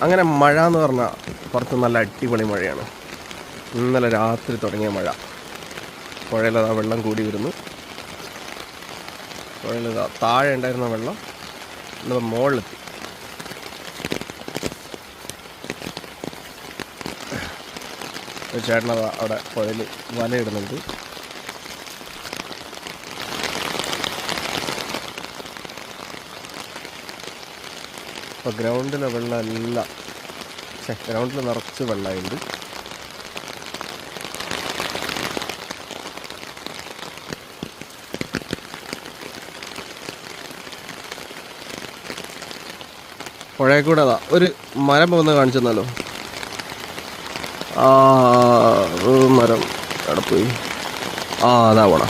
അങ്ങനെ മഴ എന്ന് പറഞ്ഞാൽ പുറത്ത് നല്ല അടിപൊളി മഴയാണ്. ഇന്നലെ രാത്രി തുടങ്ങിയ മഴ. പുഴയിലതാ വെള്ളം കൂടി വരുന്നു. പുഴയിലതാ താഴെ ഉണ്ടായിരുന്ന വെള്ളം ഇന്ന് മുകളിലെത്തി. ചേട്ടനതാ അവിടെ പുഴയിൽ വലയിടുന്നുണ്ട്. ഇപ്പോൾ ഗ്രൗണ്ടിലെ വെള്ളമെല്ലാം ഗ്രൗണ്ടിൽ നിറച്ച് വെള്ളമുണ്ട്. പുഴയിൽ കൂടെ അതാ ഒരു മരം പോകുന്നത് കാണിച്ചു തന്നാലോ? മരം അവിടെ പോയി. അതാ പോണ